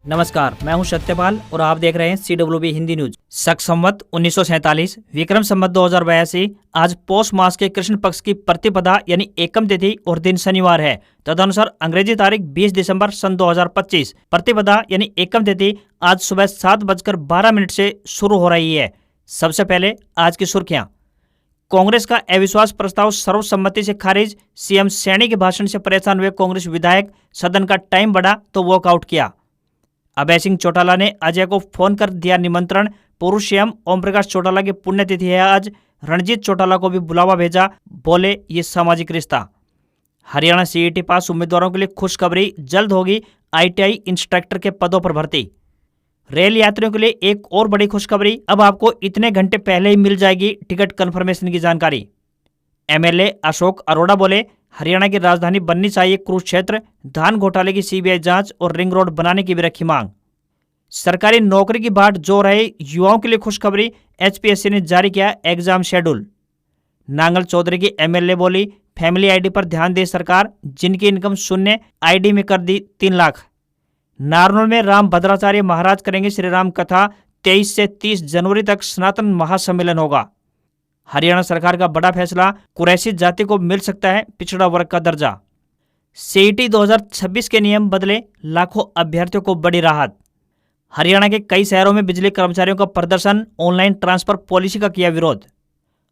नमस्कार, मैं हूं सत्यपाल और आप देख रहे हैं CWB हिंदी न्यूज। शक संवत 1947 विक्रम संवत 2082 आज पौष मास के कृष्ण पक्ष की प्रतिपदा यानी एकम तिथि और दिन शनिवार है। तदनुसार अंग्रेजी तारीख 20 दिसंबर सन 2025 प्रतिपदा यानी एकम तिथि आज सुबह 7:12 से शुरू हो रही है। सबसे पहले आज की सुर्खियां। कांग्रेस का अविश्वास प्रस्ताव सर्वसम्मति से खारिज। सीएम सैनी के भाषण से परेशान हुए कांग्रेस विधायक, सदन का टाइम बढ़ा तो वॉकआउट किया। अभय सिंह चौटाला ने अजय को फोन कर दिया निमंत्रण। पूर्व सीएम ओम प्रकाश चौटाला की पुण्यतिथि है आज। रणजीत चौटाला को भी बुलावा भेजा, बोले ये सामाजिक रिश्ता। हरियाणा सीईटी पास उम्मीदवारों के लिए खुशखबरी, जल्द होगी ITI इंस्ट्रक्टर के पदों पर भर्ती। रेल यात्रियों के लिए एक और बड़ी खुशखबरी, अब आपको इतने घंटे पहले ही मिल जाएगी टिकट कंफर्मेशन की जानकारी। MLA अशोक अरोड़ा बोले हरियाणा की राजधानी बननी चाहिए कुरुक्षेत्र। धान घोटाले की CBI जांच और रिंग रोड बनाने की भी रखी मांग। सरकारी नौकरी की बाट जो रहे युवाओं के लिए खुशखबरी, HPSC ने जारी किया एग्जाम शेड्यूल। नांगल चौधरी की MLA बोली फैमिली ID पर ध्यान दे सरकार, जिनकी इनकम शून्य ID में कर दी 3 लाख। नारनौल में राम भद्राचार्य महाराज करेंगे श्री राम कथा। 23 से 30 जनवरी तक सनातन महासम्मेलन होगा। हरियाणा सरकार का बड़ा फैसला, कुरैशी जाति को मिल सकता है पिछड़ा वर्ग का दर्जा। CET 2026 के नियम बदले, लाखों अभ्यर्थियों को बड़ी राहत। हरियाणा के कई शहरों में बिजली कर्मचारियों का प्रदर्शन, ऑनलाइन ट्रांसफर पॉलिसी का किया विरोध।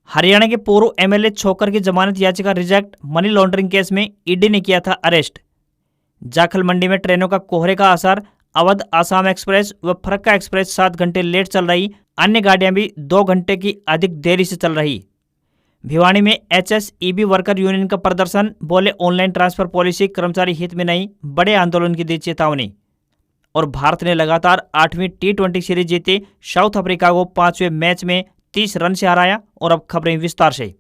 हरियाणा के पूर्व MLA छोकर की जमानत याचिका रिजेक्ट। मनी लॉन्ड्रिंग केस में ED ने किया था अरेस्ट। जाखल मंडी में ट्रेनों का कोहरे का असर, अवध आसाम एक्सप्रेस व फरक्का एक्सप्रेस 7 घंटे लेट चल रही, अन्य गाड़ियां भी 2 घंटे की अधिक देरी से चल रही। भिवानी में HSEB वर्कर यूनियन का प्रदर्शन, बोले ऑनलाइन ट्रांसफर पॉलिसी कर्मचारी हित में नहीं, बड़े आंदोलन की दी चेतावनी। और भारत ने लगातार 8वीं T20 सीरीज जीती। साउथ अफ्रीका को 5वें मैच में 30 रन से हराया। और अब खबरें विस्तार से।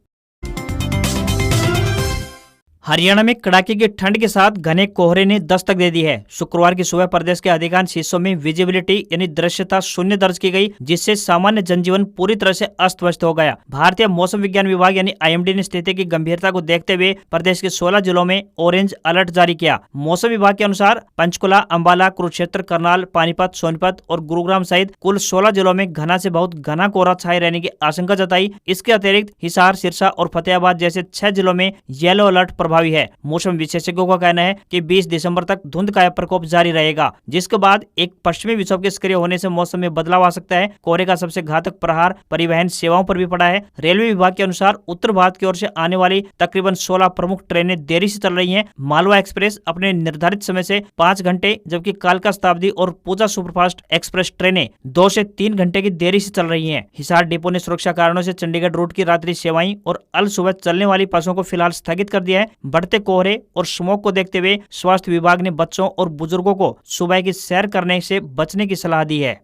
हरियाणा में कड़ाके की ठंड के साथ घने कोहरे ने दस्तक दे दी है। शुक्रवार की सुबह प्रदेश के अधिकांश हिस्सों में विजिबिलिटी यानी दृश्यता शून्य दर्ज की गई, जिससे सामान्य जनजीवन पूरी तरह से अस्त व्यस्त हो गया। भारतीय मौसम विज्ञान विभाग यानी IMD ने स्थिति की गंभीरता को देखते हुए प्रदेश के 16 जिलों में ऑरेंज अलर्ट जारी किया। मौसम विभाग के अनुसार पंचकुला, अंबाला, कुरुक्षेत्र, करनाल, पानीपत, सोनीपत और गुरुग्राम सहित कुल 16 जिलों में घना से बहुत घना कोहरा छाये रहने की आशंका जताई। इसके अतिरिक्त हिसार, सिरसा और फतेहाबाद जैसे 6 जिलों में येलो अलर्ट प्रभावी है। मौसम विशेषज्ञों का कहना है कि 20 दिसंबर तक धुंध का प्रकोप जारी रहेगा, जिसके बाद एक पश्चिमी विक्षोभ के सक्रिय होने से मौसम में बदलाव आ सकता है। कोहरे का सबसे घातक प्रहार परिवहन सेवाओं पर भी पड़ा है। रेलवे विभाग के अनुसार उत्तर भारत की ओर से आने वाली तकरीबन 16 प्रमुख ट्रेनें देरी से चल रही हैं। मालवा एक्सप्रेस अपने निर्धारित समय से 5 घंटे, जबकि कालका शताब्दी और पूजा सुपरफास्ट एक्सप्रेस ट्रेनें 2 से 3 घंटे की देरी से चल रही हैं। हिसार डिपो ने सुरक्षा कारणों से चंडीगढ़ रूट की रात्रि सेवाएं और अल सुबह चलने वाली बसों को फिलहाल स्थगित कर दिया है। बढ़ते कोहरे और स्मोक को देखते हुए स्वास्थ्य विभाग ने बच्चों और बुजुर्गों को सुबह की सैर करने से बचने की सलाह दी है।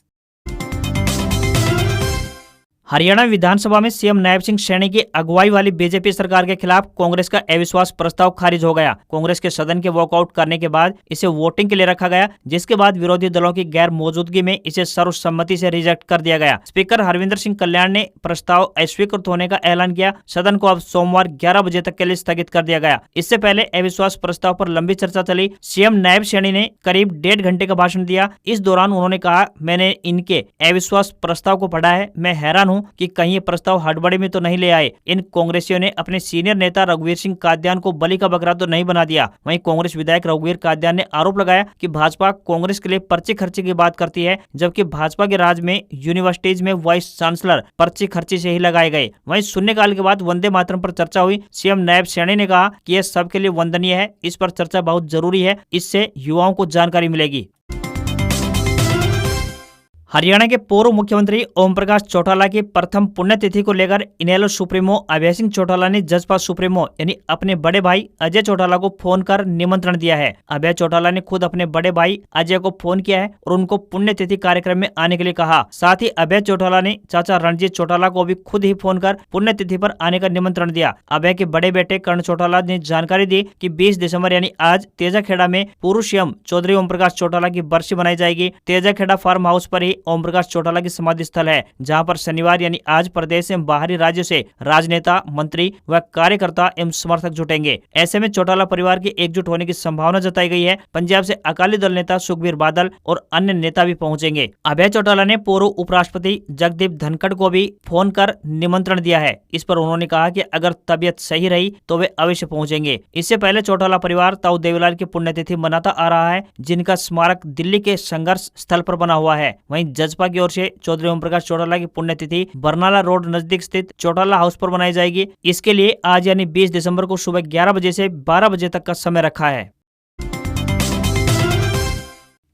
हरियाणा विधानसभा में सीएम नायब सिंह सैनी की अगुवाई वाली बीजेपी सरकार के खिलाफ कांग्रेस का अविश्वास प्रस्ताव खारिज हो गया। कांग्रेस के सदन के वॉकआउट करने के बाद इसे वोटिंग के लिए रखा गया, जिसके बाद विरोधी दलों की गैर मौजूदगी में इसे सर्वसम्मति से रिजेक्ट कर दिया गया। स्पीकर हरविंदर सिंह कल्याण ने प्रस्ताव अस्वीकृत होने का ऐलान किया। सदन को अब सोमवार 11 बजे तक के लिए स्थगित कर दिया गया। इससे पहले अविश्वास प्रस्ताव पर लंबी चर्चा चली। सीएम नायब सैनी ने करीब 1.5 घंटे का भाषण दिया। इस दौरान उन्होंने कहा, मैंने इनके अविश्वास प्रस्ताव को पढ़ा है, मैं हैरान हूँ कि कहीं ये प्रस्ताव हड़बड़ी में तो नहीं ले आए। इन कांग्रेसियों ने अपने सीनियर नेता रघुवीर सिंह कादियान को बलि का बकरा तो नहीं बना दिया। वहीं कांग्रेस विधायक रघुवीर कादियान ने आरोप लगाया कि भाजपा कांग्रेस के लिए पर्ची खर्ची की बात करती है, जबकि भाजपा के राज में यूनिवर्सिटीज में वाइस चांसलर पर्ची खर्ची से ही लगाए गए। वहीं शून्यकाल के बाद वंदे मातरम पर चर्चा हुई। सीएम नायब सैनी ने कहा कि यह सबके लिए वंदनीय है, इस पर चर्चा बहुत जरूरी है, इससे युवाओं को जानकारी मिलेगी। हरियाणा के पूर्व मुख्यमंत्री ओम प्रकाश चौटाला की प्रथम पुण्यतिथि को लेकर इनेलो सुप्रीमो अभय सिंह चौटाला ने जसपा सुप्रीमो यानी अपने बड़े भाई अजय चौटाला को फोन कर निमंत्रण दिया है। अभय चौटाला ने खुद अपने बड़े भाई अजय को फोन किया है और उनको पुण्यतिथि कार्यक्रम में आने के लिए कहा। साथ ही अभय चौटाला ने चाचा रणजीत चौटाला को भी खुद ही फोन कर पुण्यतिथि पर आने का निमंत्रण दिया। अभय के बड़े बेटे कर्ण चौटाला ने जानकारी दी कि 20 दिसंबर यानी आज तेजाखेड़ा में पूर्व सीएम चौधरी ओम प्रकाश चौटाला की बरसी मनाई जाएगी। तेजाखेड़ा फार्म हाउस पर ही ओम प्रकाश चौटाला की समाधि स्थल है, जहां पर शनिवार यानी आज प्रदेश एवं बाहरी राज्यों से राजनेता, मंत्री व कार्यकर्ता एवं समर्थक जुटेंगे। ऐसे में चौटाला परिवार की एकजुट होने की संभावना जताई गई है। पंजाब से अकाली दल नेता सुखबीर बादल और अन्य नेता भी पहुंचेंगे। अभय चौटाला ने पूर्व उपराष्ट्रपति जगदीप धनखड़ को भी फोन कर निमंत्रण दिया है। इस पर उन्होंने कहा कि अगर तबीयत सही रही तो वे अवश्य पहुंचेंगे। इससे पहले चौटाला परिवार ताऊ देवीलाल की पुण्यतिथि मनाता आ रहा है, जिनका स्मारक दिल्ली के संघर्ष स्थल पर बना हुआ है। वहीं जजपा की ओर से चौधरी ओम प्रकाश चौटाला की पुण्यतिथि बरनाला रोड नजदीक स्थित चौटाला हाउस पर बनाई जाएगी। इसके लिए आज यानी 20 दिसंबर को सुबह 11 बजे से 12 बजे तक का समय रखा है।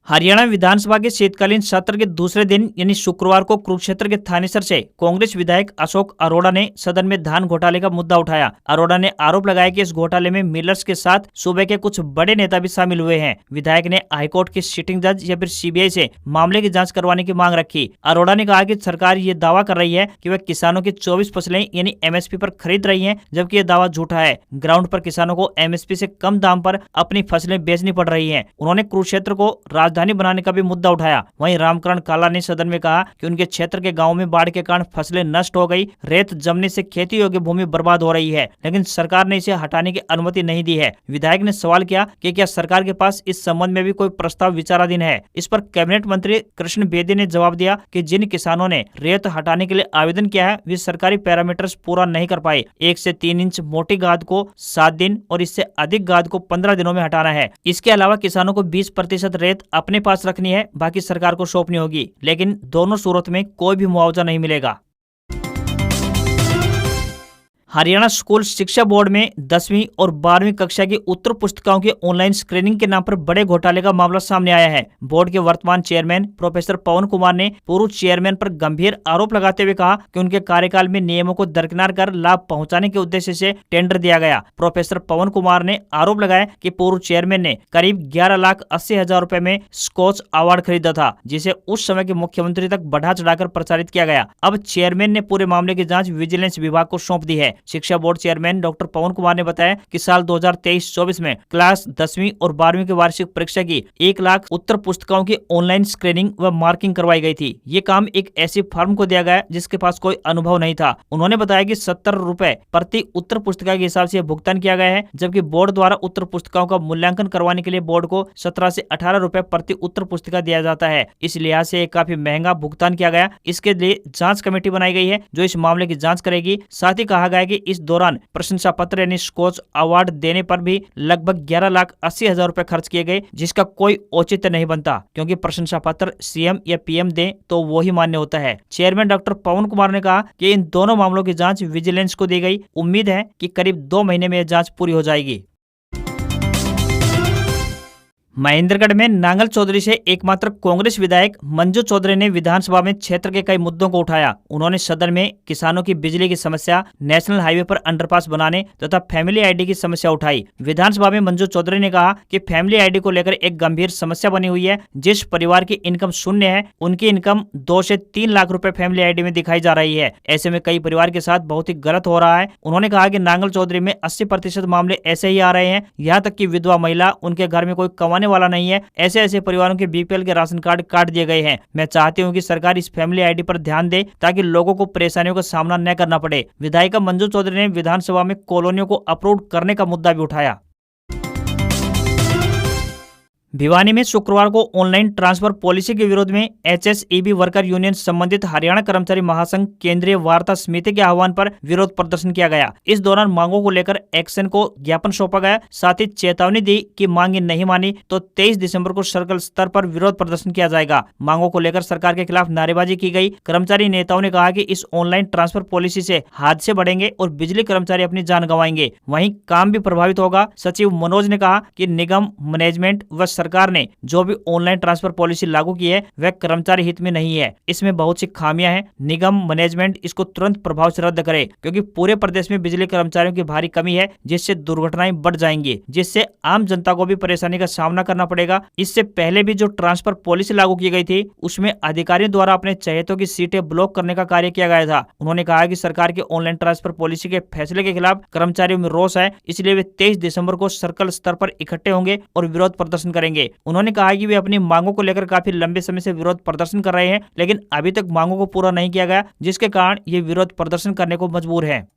हरियाणा विधानसभा के शीतकालीन सत्र के दूसरे दिन यानी शुक्रवार को कुरुक्षेत्र के थानेसर से कांग्रेस विधायक अशोक अरोड़ा ने सदन में धान घोटाले का मुद्दा उठाया। अरोड़ा ने आरोप लगाया कि इस घोटाले में मिलर्स के साथ सूबे के कुछ बड़े नेता भी शामिल हुए हैं। विधायक ने हाईकोर्ट के सिटिंग जज या फिर सीबीआई से मामले की जाँच करवाने की मांग रखी। अरोड़ा ने कहा कि सरकार ये दावा कर रही है कि वह किसानों की 24 फसलें यानी एमएसपी पर खरीद रही है, जबकि ये दावा झूठा है। ग्राउंड पर किसानों को एमएसपी से कम दाम पर अपनी फसलें बेचनी पड़ रही है। उन्होंने कुरुक्षेत्र को राजधानी बनाने का भी मुद्दा उठाया। वहीं रामकरण काला ने सदन में कहा कि उनके क्षेत्र के गांव में बाढ़ के कारण फसलें नष्ट हो गई, रेत जमने से खेती योग्य भूमि बर्बाद हो रही है, लेकिन सरकार ने इसे हटाने की अनुमति नहीं दी है। विधायक ने सवाल किया कि क्या सरकार के पास इस संबंध में भी कोई प्रस्ताव विचाराधीन है। इस पर कैबिनेट मंत्री कृष्ण बेदी ने जवाब दिया कि जिन किसानों ने रेत हटाने के लिए आवेदन किया है वे सरकारी पैरामीटर्स पूरा नहीं कर पाए। 1 से 3 इंच मोटी गाद को 7 दिन और इससे अधिक गाद को 15 दिनों में हटाना है। इसके अलावा किसानों को 20% रेत अपने पास रखनी है, बाकी सरकार को सौंपनी होगी, लेकिन दोनों सूरत में कोई भी मुआवजा नहीं मिलेगा। हरियाणा स्कूल शिक्षा बोर्ड में 10वीं और 12वीं कक्षा की उत्तर पुस्तिकाओं की ऑनलाइन स्क्रीनिंग के नाम पर बड़े घोटाले का मामला सामने आया है। बोर्ड के वर्तमान चेयरमैन प्रोफेसर पवन कुमार ने पूर्व चेयरमैन पर गंभीर आरोप लगाते हुए कहा कि उनके कार्यकाल में नियमों को दरकिनार कर लाभ पहुंचाने के उद्देश्य से टेंडर दिया गया। प्रोफेसर पवन कुमार ने आरोप लगाया कि पूर्व चेयरमैन ने करीब 11,80,000 रुपए में स्कॉच अवार्ड खरीदा था, जिसे उस समय के मुख्यमंत्री तक बढ़ा चढ़ाकर प्रचारित किया गया। अब चेयरमैन ने पूरे मामले की जाँच विजिलेंस विभाग को सौंप दी है। शिक्षा बोर्ड चेयरमैन डॉक्टर पवन कुमार ने बताया कि साल 2023-24 में क्लास 10वीं और 12वीं की वार्षिक परीक्षा की 1 लाख उत्तर पुस्तिकाओं की ऑनलाइन स्क्रीनिंग व मार्किंग करवाई गई थी। ये काम एक ऐसी फर्म को दिया गया जिसके पास कोई अनुभव नहीं था। उन्होंने बताया कि 70 रुपए प्रति उत्तर पुस्तिका के हिसाब से भुगतान किया गया है, जबकि बोर्ड द्वारा उत्तर पुस्तिकाओं का मूल्यांकन करवाने के लिए बोर्ड को 17 से 18 रुपए प्रति उत्तर पुस्तिका दिया जाता है। इस लिहाज से काफी महंगा भुगतान किया गया। इसके लिए जाँच कमेटी बनाई गई है जो इस मामले की जाँच करेगी। साथ ही कहा गया कि इस दौरान प्रशंसा पत्र यानी स्कॉच अवार्ड देने पर भी लगभग 11,80,000 रुपए खर्च किए गए, जिसका कोई औचित्य नहीं बनता, क्योंकि प्रशंसा पत्र सीएम या पीएम दें तो वो ही मान्य होता है। चेयरमैन डॉक्टर पवन कुमार ने कहा कि इन दोनों मामलों की जांच विजिलेंस को दी गई। उम्मीद है कि करीब 2 महीने में यह जांच पूरी हो जाएगी। महेंद्रगढ़ में नांगल चौधरी से एकमात्र कांग्रेस विधायक मंजू चौधरी ने विधानसभा में क्षेत्र के कई मुद्दों को उठाया। उन्होंने सदन में किसानों की बिजली की समस्या, नेशनल हाईवे पर अंडरपास बनाने तथा फैमिली आईडी की समस्या उठाई। विधानसभा में मंजू चौधरी ने कहा कि फैमिली आईडी को लेकर एक गंभीर समस्या बनी हुई है। जिस परिवार की इनकम शून्य है, उनकी इनकम 2 से 3 लाख रुपए फैमिली आईडी में दिखाई जा रही है। ऐसे में कई परिवार के साथ बहुत ही गलत हो रहा है। उन्होंने कहा कि नांगल चौधरी में 80% मामले ऐसे ही आ रहे हैं। यहाँ तक कि विधवा महिला, उनके घर में कोई कमाने वाला नहीं है, ऐसे परिवारों के बीपीएल के राशन कार्ड काट दिए गए हैं। मैं चाहती हूं कि सरकार इस फैमिली आईडी पर ध्यान दे ताकि लोगों को परेशानियों का सामना न करना पड़े। विधायिका मंजू चौधरी ने विधानसभा में कॉलोनियों को अप्रूव करने का मुद्दा भी उठाया। भिवानी में शुक्रवार को ऑनलाइन ट्रांसफर पॉलिसी के विरोध में एचएसईबी वर्कर यूनियन संबंधित हरियाणा कर्मचारी महासंघ केंद्रीय वार्ता समिति के आह्वान पर विरोध प्रदर्शन किया गया। इस दौरान मांगों को लेकर एक्शन को ज्ञापन सौंपा गया। साथ ही चेतावनी दी कि मांगे नहीं मानी तो 23 दिसंबर को सर्कल स्तर पर विरोध प्रदर्शन किया जाएगा। मांगों को लेकर सरकार के खिलाफ नारेबाजी की गई। कर्मचारी नेताओं ने कहा कि इस ऑनलाइन ट्रांसफर पॉलिसी से हादसे बढ़ेंगे और बिजली कर्मचारी अपनी जान गंवाएंगे, वहीं काम भी प्रभावित होगा। सचिव मनोज ने कहा कि निगम मैनेजमेंट व सरकार ने जो भी ऑनलाइन ट्रांसफर पॉलिसी लागू की है वह कर्मचारी हित में नहीं है। इसमें बहुत सी खामियां हैं। निगम मैनेजमेंट इसको तुरंत प्रभाव से रद्द करे, क्योंकि पूरे प्रदेश में बिजली कर्मचारियों की भारी कमी है, जिससे दुर्घटनाएं बढ़ जाएंगी, जिससे आम जनता को भी परेशानी का सामना करना पड़ेगा। इससे पहले भी जो ट्रांसफर पॉलिसी लागू की गई थी उसमें अधिकारियों द्वारा अपने चहेतों की सीटें ब्लॉक करने का कार्य किया गया था। उन्होंने कहा कि सरकार के ऑनलाइन ट्रांसफर पॉलिसी के फैसले के खिलाफ कर्मचारियों में रोष है, इसलिए वे 23 दिसंबर को सर्कल स्तर पर इकट्ठे होंगे और विरोध प्रदर्शन करेंगे। करेंगे। उन्होंने कहा कि वे अपनी मांगों को लेकर काफी लंबे समय से विरोध प्रदर्शन कर रहे हैं, लेकिन अभी तक मांगों को पूरा नहीं किया गया, जिसके कारण ये विरोध प्रदर्शन करने को मजबूर है।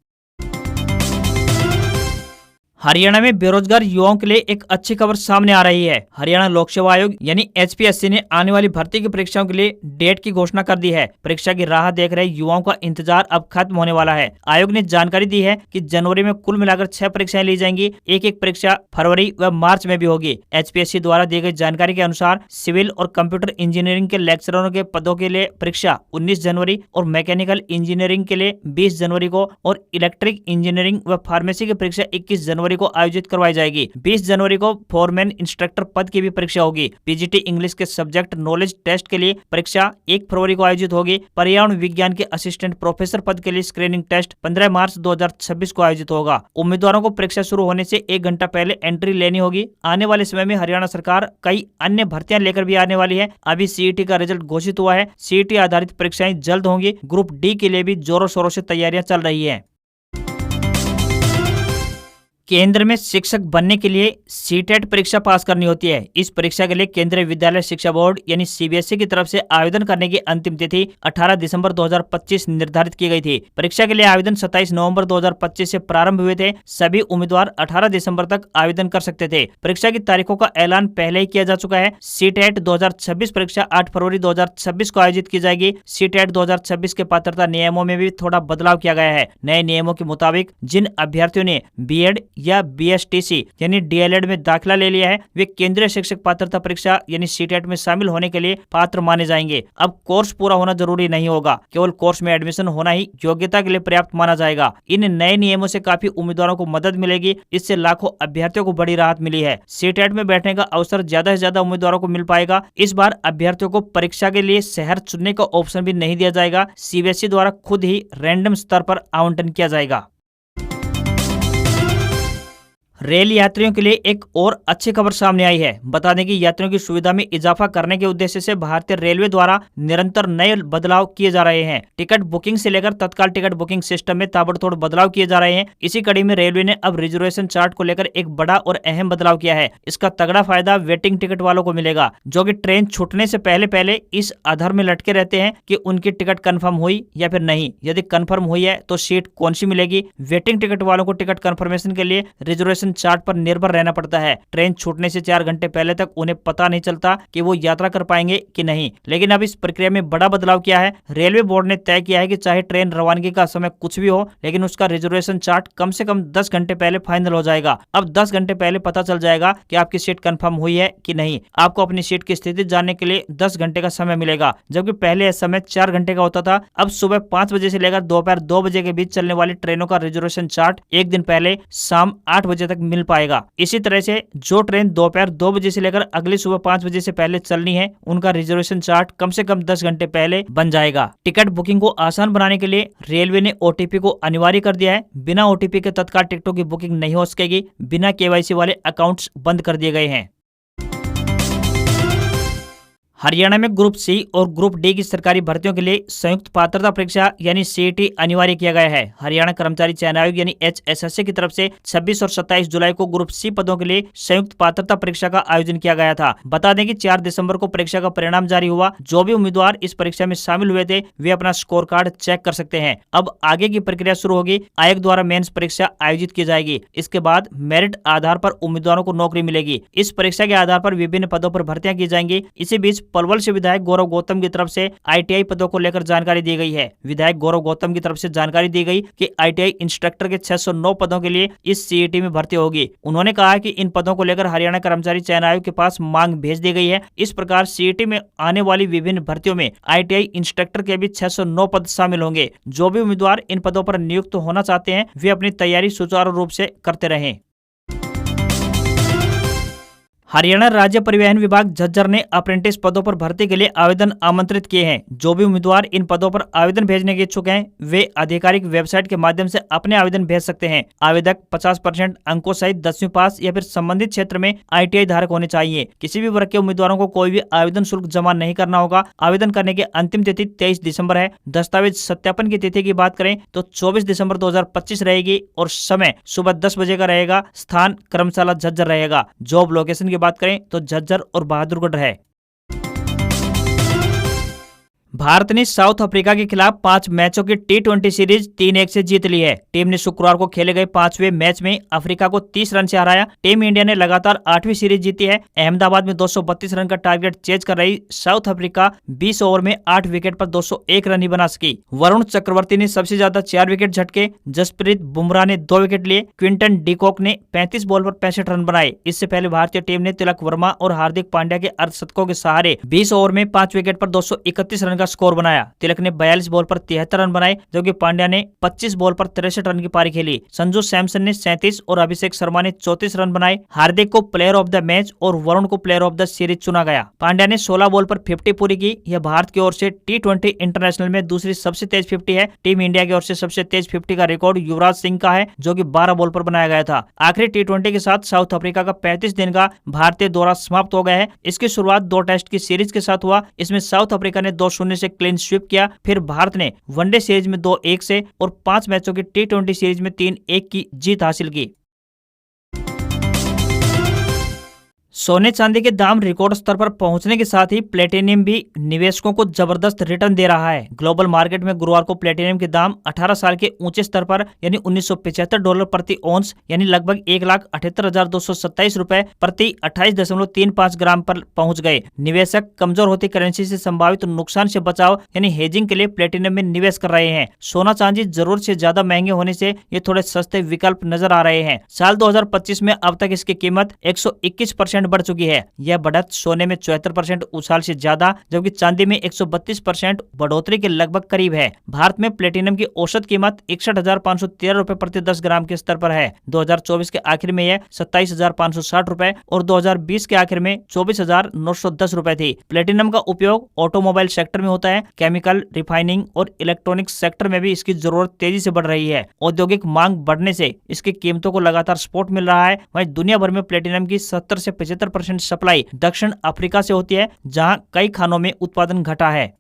हरियाणा में बेरोजगार युवाओं के लिए एक अच्छी खबर सामने आ रही है। हरियाणा लोक सेवा आयोग यानी HPSC ने आने वाली भर्ती की परीक्षाओं के लिए डेट की घोषणा कर दी है। परीक्षा की राह देख रहे युवाओं का इंतजार अब खत्म होने वाला है। आयोग ने जानकारी दी है कि जनवरी में कुल मिलाकर 6 परीक्षाएं ली जाएंगी। एक परीक्षा फरवरी व मार्च में भी होगी। HPSC द्वारा दी गई जानकारी के अनुसार सिविल और कंप्यूटर इंजीनियरिंग के लेक्चररों के पदों के लिए परीक्षा 19 जनवरी और मैकेनिकल इंजीनियरिंग के लिए 20 जनवरी को और इलेक्ट्रिक इंजीनियरिंग व फार्मेसी की परीक्षा 21 जनवरी को आयोजित करवाई जाएगी। 20 जनवरी को फोरमैन इंस्ट्रक्टर पद की भी परीक्षा होगी। PGT इंग्लिश के सब्जेक्ट नॉलेज टेस्ट के लिए परीक्षा 1 फरवरी को आयोजित होगी। पर्यावरण विज्ञान के असिस्टेंट प्रोफेसर पद के लिए स्क्रीनिंग टेस्ट 15 मार्च 2026 को आयोजित होगा। उम्मीदवारों को परीक्षा शुरू होने से 1 घंटा पहले एंट्री लेनी होगी। आने वाले समय में हरियाणा सरकार कई अन्य भर्तियां लेकर भी आने वाली है। अभी CET का रिजल्ट घोषित हुआ है। CET आधारित परीक्षाएं जल्द होंगी। ग्रुप D के लिए भी जोरों शोरों से तैयारियां चल रही है। केंद्र में शिक्षक बनने के लिए CTET परीक्षा पास करनी होती है। इस परीक्षा के लिए केंद्रीय विद्यालय शिक्षा बोर्ड यानी CBSE की तरफ से आवेदन करने की अंतिम तिथि 18 दिसंबर 2025 निर्धारित की गई थी। परीक्षा के लिए आवेदन 27 नवंबर 2025 से प्रारंभ हुए थे। सभी उम्मीदवार 18 दिसंबर तक आवेदन कर सकते थे। परीक्षा की तारीखों का ऐलान पहले ही किया जा चुका है। CTET 2026 परीक्षा 8 फरवरी 2026 को आयोजित की जाएगी। CTET 2026 के पात्रता नियमों में भी थोड़ा बदलाव किया गया है। नए नियमों के मुताबिक जिन अभ्यर्थियों ने B.Ed या BSTC यानी DLED में दाखिला ले लिया है, वे केंद्रीय शिक्षक पात्रता परीक्षा यानी CTET में शामिल होने के लिए पात्र माने जाएंगे। अब कोर्स पूरा होना जरूरी नहीं होगा, केवल कोर्स में एडमिशन होना ही योग्यता के लिए पर्याप्त माना जाएगा। इन नए नियमों से काफी उम्मीदवारों को मदद मिलेगी। इससे लाखों अभ्यर्थियों को बड़ी राहत मिली है। CTET में बैठने का अवसर ज्यादा से ज्यादा उम्मीदवारों को मिल पाएगा। इस बार अभ्यर्थियों को परीक्षा के लिए शहर चुनने का ऑप्शन भी नहीं दिया जाएगा। CBSE द्वारा खुद ही रैंडम स्तर पर आवंटन किया जाएगा। रेल यात्रियों के लिए एक और अच्छी खबर सामने आई है। बता दें कि यात्रियों की सुविधा में इजाफा करने के उद्देश्य से भारतीय रेलवे द्वारा निरंतर नए बदलाव किए जा रहे हैं। टिकट बुकिंग से लेकर तत्काल टिकट बुकिंग सिस्टम में ताबड़तोड़ बदलाव किए जा रहे हैं। इसी कड़ी में रेलवे ने अब रिजर्वेशन चार्ट को लेकर एक बड़ा और अहम बदलाव किया है। इसका तगड़ा फायदा वेटिंग टिकट वालों को मिलेगा, जो कि ट्रेन छूटने से पहले इस आधार में लटके रहते हैं कि उनकी टिकट कंफर्म हुई या फिर नहीं। यदि कंफर्म हुई है तो सीट कौन सी मिलेगी। वेटिंग टिकट वालों को टिकट कंफर्मेशन के लिए रिजर्वेशन चार्ट पर निर्भर रहना पड़ता है। ट्रेन छूटने से 4 घंटे पहले तक उन्हें पता नहीं चलता कि वो यात्रा कर पाएंगे कि नहीं। लेकिन अब इस प्रक्रिया में बड़ा बदलाव किया है। रेलवे बोर्ड ने तय किया है कि चाहे ट्रेन रवानगी का समय कुछ भी हो, लेकिन उसका रिजर्वेशन चार्ट कम से कम 10 घंटे पहले फाइनल हो जाएगा। अब 10 घंटे पहले पता चल जाएगा कि आपकी सीट कंफर्म हुई है कि नहीं। आपको अपनी सीट की स्थिति जानने के लिए 10 घंटे का समय मिलेगा, जबकि पहले यह समय 4 घंटे का होता था। अब सुबह 5 बजे से लेकर दोपहर 2 बजे के बीच चलने वाली ट्रेनों का रिजर्वेशन चार्ट एक दिन पहले शाम 8 बजे तक मिल पाएगा। इसी तरह से जो ट्रेन दोपहर 2 बजे से लेकर अगली सुबह 5 बजे से पहले चलनी है, उनका रिजर्वेशन चार्ट कम से कम 10 घंटे पहले बन जाएगा। टिकट बुकिंग को आसान बनाने के लिए रेलवे ने OTP को अनिवार्य कर दिया है। बिना OTP के तत्काल टिकटों की बुकिंग नहीं हो सकेगी। बिना KYC वाले अकाउंट्स बंद कर दिए गए हैं। हरियाणा में ग्रुप C और ग्रुप D की सरकारी भर्तियों के लिए संयुक्त पात्रता परीक्षा यानी CET अनिवार्य किया गया है। हरियाणा कर्मचारी चयन आयोग यानी HSSC की तरफ से 26 और 27 जुलाई को ग्रुप C पदों के लिए संयुक्त पात्रता परीक्षा का आयोजन किया गया था। बता दें कि 4 दिसंबर को परीक्षा का परिणाम जारी हुआ। जो भी उम्मीदवार इस परीक्षा में शामिल हुए थे, वे अपना स्कोर कार्ड चेक कर सकते हैं। अब आगे की प्रक्रिया शुरू होगी। आयोग द्वारा मेंस परीक्षा आयोजित की जाएगी। इसके बाद मेरिट आधार पर उम्मीदवारों को नौकरी मिलेगी। इस परीक्षा के आधार पर विभिन्न पदों पर भर्तियां की जाएंगी। इसी बीच पलवल से विधायक गौरव गौतम की तरफ से ITI पदों को लेकर जानकारी दी गई है। विधायक गौरव गौतम की तरफ से जानकारी दी गई कि ITI इंस्ट्रक्टर के 609 पदों के लिए इस CET में भर्ती होगी। उन्होंने कहा कि इन पदों को लेकर हरियाणा कर्मचारी चयन आयोग के पास मांग भेज दी गई है। इस प्रकार CET में आने वाली विभिन्न भर्तियों में ITI इंस्ट्रक्टर के भी 609 पद शामिल होंगे। जो भी उम्मीदवार इन पदों पर नियुक्त होना चाहते हैं, वे अपनी तैयारी सुचारू रूप से करते रहें। हरियाणा राज्य परिवहन विभाग झज्जर ने अप्रेंटिस पदों पर भर्ती के लिए आवेदन आमंत्रित किए हैं। जो भी उम्मीदवार इन पदों पर आवेदन भेजने के इच्छुक हैं, वे आधिकारिक वेबसाइट के माध्यम से अपने आवेदन भेज सकते हैं। आवेदक 50% अंकों सहित 10वीं पास या फिर संबंधित क्षेत्र में ITI धारक होने चाहिए। किसी भी वर्ग के उम्मीदवारों को कोई भी आवेदन शुल्क जमा नहीं करना होगा। आवेदन करने की अंतिम तिथि 23 दिसंबर है। दस्तावेज सत्यापन की तिथि की बात करें तो 24 दिसंबर 2025 रहेगी और समय सुबह 10 बजे का रहेगा। स्थान कर्मशाला झज्जर रहेगा। जॉब लोकेशन की बात करें तो झज्जर और बहादुरगढ़ है। भारत ने साउथ अफ्रीका के खिलाफ 5 मैचों की T20 सीरीज 3-1 से जीत ली है। टीम ने शुक्रवार को खेले गए 5वें मैच में अफ्रीका को 30 रन से हराया। टीम इंडिया ने लगातार 8वीं सीरीज जीती है। अहमदाबाद में 232 रन का टारगेट चेज कर रही साउथ अफ्रीका 20 ओवर में 8 विकेट पर 201 रन ही बना सकी। वरुण चक्रवर्ती ने सबसे ज्यादा 4 विकेट झटके। जसप्रीत बुमराह ने 2 विकेट लिए। क्विंटन डिकॉक ने 35 बॉल पर 65 रन बनाए। इससे पहले भारतीय टीम ने तिलक वर्मा और हार्दिक पांड्या के अर्धशतकों के सहारे 20 ओवर में 5 विकेट पर 231 रन का स्कोर बनाया। तिलक ने 42 बॉल पर 73 रन बनाए, जबकि पांड्या ने 25 बॉल पर 63 रन की पारी खेली। संजू सैमसन ने 37 और अभिषेक शर्मा ने 34 रन बनाए। हार्दिक को प्लेयर ऑफ द मैच और वरुण को प्लेयर ऑफ द सीरीज चुना गया। पांड्या ने 16 बॉल पर 50 पूरी की। यह भारत की ओर से T20 इंटरनेशनल में दूसरी सबसे तेज 50 है। टीम इंडिया की ओर से सबसे तेज 50 का रिकॉर्ड युवराज सिंह का है, जो कि 12 बॉल पर बनाया गया था। आखिरी T20 के साथ साउथ अफ्रीका का 35 दिन का भारतीय दौरा समाप्त हो गया है। इसकी शुरुआत 2 टेस्ट की सीरीज के साथ हुआ। इसमें साउथ अफ्रीका ने 2-0 से क्लीन स्वीप किया। फिर भारत ने वनडे सीरीज में 2-1 से और 5 मैचों की T20 सीरीज में 3-1 की जीत हासिल की। सोने चांदी के दाम रिकॉर्ड स्तर पर पहुंचने के साथ ही प्लेटिनियम भी निवेशकों को जबरदस्त रिटर्न दे रहा है। ग्लोबल मार्केट में गुरुवार को प्लेटिनियम के दाम 18 साल के ऊंचे स्तर पर यानी $1975 प्रति औंस यानी लगभग 1,78,227 रुपए प्रति 28.35 ग्राम पर पहुंच गए। निवेशक कमजोर होती करेंसी से संभावित नुकसान से बचाव यानी हेजिंग के लिए प्लेटिनियम में निवेश कर रहे हैं। सोना चांदी जरूरत से ज्यादा महंगे होने से ये थोड़े सस्ते विकल्प नजर आ रहे हैं। साल 2025 में अब तक इसकी कीमत 121% बढ़ चुकी है। यह बढ़त सोने में 74% उछाल से ज्यादा, जबकि चांदी में 132% बढ़ोतरी के लगभग करीब है। भारत में प्लेटिनम की औसत कीमत 61,513 रुपए प्रति 10 ग्राम के स्तर पर है। 2024 के आखिर में यह 27,560 रुपए और 2020 के आखिर में 24,910 रुपए थी। प्लेटिनम का उपयोग ऑटोमोबाइल सेक्टर में होता है। केमिकल, रिफाइनिंग और इलेक्ट्रॉनिक्स सेक्टर में भी इसकी जरूरत तेजी से बढ़ रही है। औद्योगिक मांग बढ़ने से इसकी कीमतों को लगातार सपोर्ट मिल रहा है। वहीं दुनिया भर में प्लेटिनम की 70 से 75% सप्लाई दक्षिण अफ्रीका से होती है, जहां कई खानों में उत्पादन घटा है।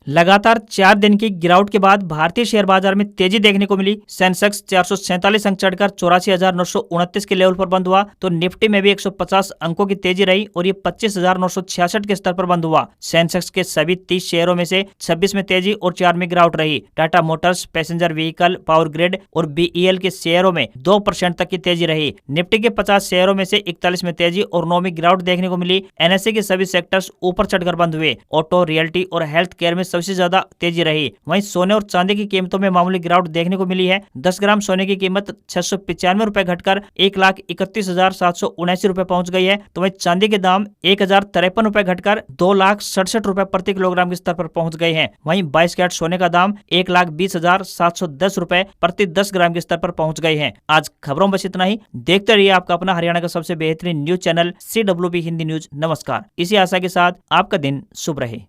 लगातार 4 दिन की गिरावट के बाद भारतीय शेयर बाजार में तेजी देखने को मिली। सेंसेक्स 447 अंक चढ़कर 84,929 के लेवल पर बंद हुआ, तो निफ्टी में भी 150 अंकों की तेजी रही और ये 25,966 के स्तर पर बंद हुआ। सेंसेक्स के सभी 30 शेयरों में से 26 में तेजी और 4 में गिरावट रही। Tata Motors, passenger vehicle, power grid और BEL के शेयरों में 2% तक की तेजी रही। निफ्टी के 50 शेयरों में से 41 में तेजी और 9 में गिरावट देखने को मिली। NSE के सभी सेक्टर्स ऊपर चढ़कर बंद हुए। ऑटो, रियल्टी और हेल्थ केयर में सबसे ज्यादा तेजी रही। वहीं सोने और चांदी की कीमतों में मामूली गिरावट देखने को मिली है। 10 ग्राम सोने की कीमत 695 रुपए घटकर 1,31,779 रुपए पहुंच गई है, तो वहीं चांदी के दाम 1,053 रुपए घटकर 2,67 रुपए प्रति किलोग्राम के स्तर पर पहुंच गए हैं। वहीं 22 कैरेट सोने का दाम 1,20,710 रुपए प्रति 10 ग्राम के स्तर पर पहुंच गए हैं। आज खबरों में बस इतना ही। देखते रहिए आपका अपना हरियाणा का सबसे बेहतरीन news channel CWB Hindi news. नमस्कार। इसी आशा के साथ आपका दिन शुभ रहे।